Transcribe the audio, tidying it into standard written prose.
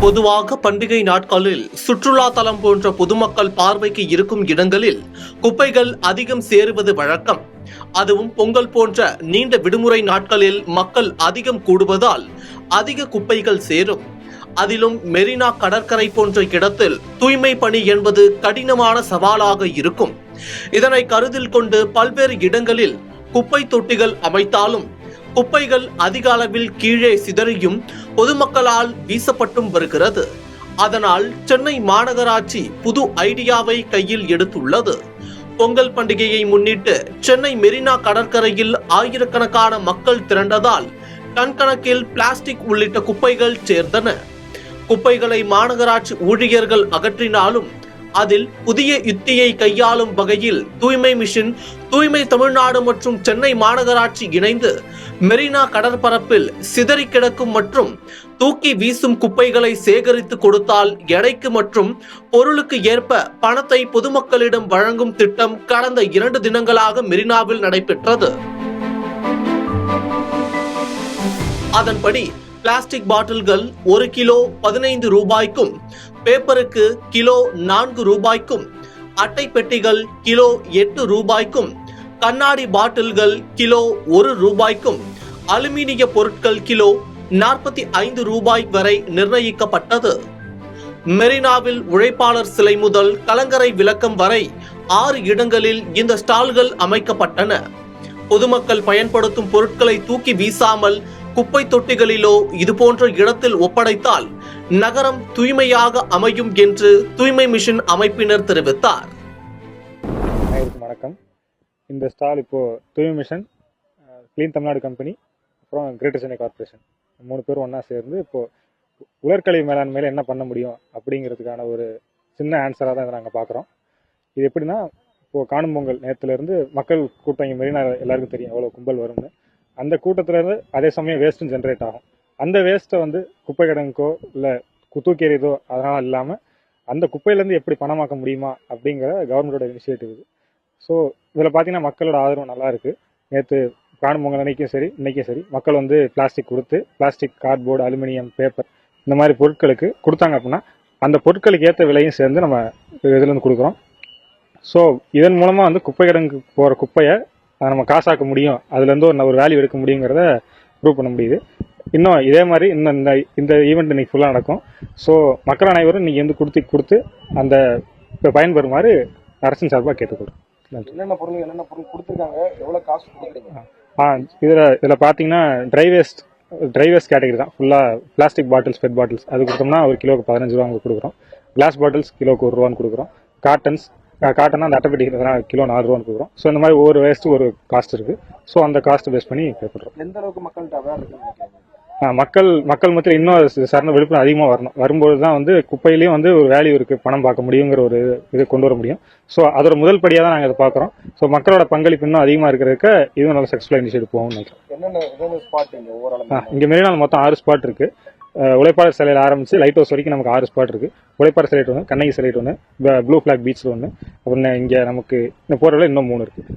பொதுவாக பண்டிகை நாட்களில் சுற்றுலா தலம் போன்ற பொதுமக்கள் பார்வைக்கு இருக்கும் இடங்களில் குப்பைகள் அதிகம் சேருவது வழக்கம். அதுவும் பொங்கல் போன்ற நீண்ட விடுமுறை நாட்களில் மக்கள் அதிகம் கூடுவதால் அதிக குப்பைகள் சேரும். அதிலும் மெரினா கடற்கரை போன்ற இடத்தில் தூய்மை பணி என்பது கடினமான சவாலாக இருக்கும். இதனை கருத்தில் கொண்டு பல்வேறு இடங்களில் குப்பை தொட்டிகள் அமைத்தாலும் குப்பைகள் அதிக அளவில் கீழே சிதறியும் பொதுமக்களால் வீசப்பட்டும் வருகிறது. அதனால் சென்னை மாநகராட்சி புது ஐடியாவை கையில் எடுத்துள்ளது. பொங்கல் பண்டிகையை முன்னிட்டு சென்னை மெரினா கடற்கரையில் ஆயிரக்கணக்கான மக்கள் திரண்டதால் டன் கணக்கில் பிளாஸ்டிக் உள்ளிட்ட குப்பைகள் சேர்ந்தன. குப்பைகளை மாநகராட்சி ஊழியர்கள் அகற்றினாலும் அதில் புதிய யுக்தியை கையாளும் வகையில் தூய்மை மிஷன், தூய்மை தமிழ்நாடு மற்றும் சென்னை மாநகராட்சி இணைந்து மெரினா கடற்பரப்பில் சிதறி கிடக்கும் மற்றும் தூக்கி வீசும் குப்பைகளை சேகரித்து கொடுத்தால் எடைக்கு மற்றும் பொருளுக்கு ஏற்ப பணத்தை பொதுமக்களிடம் வழங்கும் திட்டம் கடந்த 2 தினங்களாக மெரினாவில் நடைபெற்றது. அதன்படி பிளாஸ்டிக் பாட்டில்கள் 1 கிலோ 15 ரூபாய்க்கும், பேப்பருக்கு கிலோ 4 ரூபாய்க்கும், அட்டை பெட்டிகள் கிலோ 8 ரூபாய்க்கும், கண்ணாடி பாட்டில்கள் கிலோ 1 ரூபாய்க்கும், அலுமினிய பொருட்கள் கிலோ 45 ரூபாய் வரை நிர்ணயிக்கப்பட்டது. மெரினாவில் உழைப்பாளர் சிலை முதல் கலங்கரை விளக்கம் வரை 6 இடங்களில் இந்த ஸ்டால்கள் அமைக்கப்பட்டன. பொதுமக்கள் பயன்படுத்தும் பொருட்களை தூக்கி வீசாமல் குப்பை தொட்டிகளிலோ இதுபோன்ற இடத்தில் ஒப்படைத்தால் நகரம் தூய்மையாக அமையும் என்று தூய்மை மிஷன் அமைப்பினர் தெரிவித்தார். வணக்கம். இந்த ஸ்டால் இப்போ தூய்மை மிஷன், கிளீன் தமிழ்நாடு கம்பெனி, அப்புறம் கிரேட்டர் சென்னை கார்பரேஷன் 3 பேரும் ஒன்றா சேர்ந்து இப்போ உலர்கழிவு மேலாண்மையில் என்ன பண்ண முடியும் அப்படிங்கிறதுக்கான ஒரு சின்ன ஆன்சராக தான் இதை நாங்கள் பார்க்குறோம். இது எப்படின்னா, இப்போது காணும் பொங்கல் நேரத்துலேருந்து மக்கள் கூட்டம் இங்கே மெரினா எல்லாருக்கும் தெரியும் எவ்வளோ கும்பல் வரும்னு. அந்த கூட்டத்திலேருந்து அதே சமயம் வேஸ்ட்டும் ஜென்ரேட் ஆகும். அந்த வேஸ்ட்டை வந்து குப்பை கிடங்குக்கோ இல்லை தூக்கி எறியதோ அதனால் இல்லாமல் அந்த குப்பையிலேருந்து எப்படி பணமாக்க முடியுமா அப்படிங்கிற கவர்மெண்டோட இனிஷியேட்டிவ் இது. ஸோ இதில் பார்த்தீங்கன்னா மக்களோட ஆதரவு நல்லா இருக்குது. நேற்று காணும் பொங்கல் அன்னைக்கும் சரி இன்றைக்கும் சரி மக்கள் வந்து பிளாஸ்டிக் கொடுத்து, பிளாஸ்டிக், கார்ட்போர்டு, அலுமினியம், பேப்பர் இந்த மாதிரி பொருட்களுக்கு கொடுத்தாங்க அப்படின்னா அந்த பொருட்களுக்கு ஏற்ற விலையும் சேர்ந்து நம்ம இதுலேருந்து கொடுக்குறோம். ஸோ இதன் மூலமாக வந்து குப்பை கிடங்கு போகிற குப்பையை நம்ம காசாக்க முடியும், அதுலேருந்து ஒரு வேல்யூ எடுக்க முடியுங்கிறத ப்ரூவ் பண்ண முடியுது. இன்னும் இதே மாதிரி இன்னும் இந்த ஈவெண்ட் இன்னைக்கு ஃபுல்லாக நடக்கும். ஸோ மக்கள் அனைவரும் நீங்கள் வந்து கொடுத்து அந்த பயன்பெறுமாறு அரசின் சார்பாக கேட்டுக்கொள்கிறோம். என்னென்ன பொருள் கொடுத்துருக்காங்க, எவ்வளோ காசு கொடுக்குறீங்க? இதில் பார்த்தீங்கன்னா ட்ரை வேஸ்ட் கேட்டகரி தான் ஃபுல்லாக. பிளாஸ்டிக் பாட்டில்ஸ், பெட் பாட்டில்ஸ் அது கொடுத்தோம்னா ஒரு கிலோவுக்கு 15 ரூபா கொடுக்குறோம். கிளாஸ் பாட்டில்ஸ் கிலோவுக்கு 1 ரூபான்னு கொடுக்குறோம். காட்டன்னா அந்த அட்டை பெட்டி கிலோ 4 ரூபான்னு கொடுக்குறோம். ஸோ இந்த மாதிரி ஒவ்வொரு வேஸ்ட்டு ஒரு காஸ்ட் இருக்குது. ஸோ அந்த காஸ்ட் பேஸ் பண்ணி பே பண்ணுறோம். எந்த அளவுக்கு மக்கள்கிட்ட அவேர் இருக்குன்னு மக்கள் மத்தியில் இன்னும் சார்ந்த விழிப்புணர்வு அதிகமாக வரணும். வரும்போது தான் வந்து குப்பையிலையும் வந்து ஒரு வேல்யூ இருக்குது, பணம் பார்க்க முடியுங்கிற ஒரு இதை கொண்டு வர முடியும். ஸோ அதோட முதல் படியாக தான் நாங்கள் இதை பார்க்குறோம். ஸோ மக்களோட பங்களிப்பு இன்னும் அதிகமாக இருக்கிறதுக்கு இதுவும் நல்ல சக்ஸஸ்ஃபுல்லாக இனிஷியேட் போகும்னு நினைக்கிறோம். என்னென்ன ஸ்பாட் இங்கே மெரினாவில் மொத்தம் 6 ஸ்பாட் இருக்குது. உழைப்பாளர் சிலையில் ஆரம்பித்து லைட் ஹவுஸ் வரைக்கும் நமக்கு 6 ஸ்பாட் இருக்குது. உழைப்பாளர் சிலைட் ஒன்று, கண்ணகி சிலைட் ஒன்று, ப்ளூ ஃபிளாக் பீச் ஒன்று, அப்புறம் இங்கே நமக்கு இந்த போகிறதுல இன்னும் 3 இருக்குது.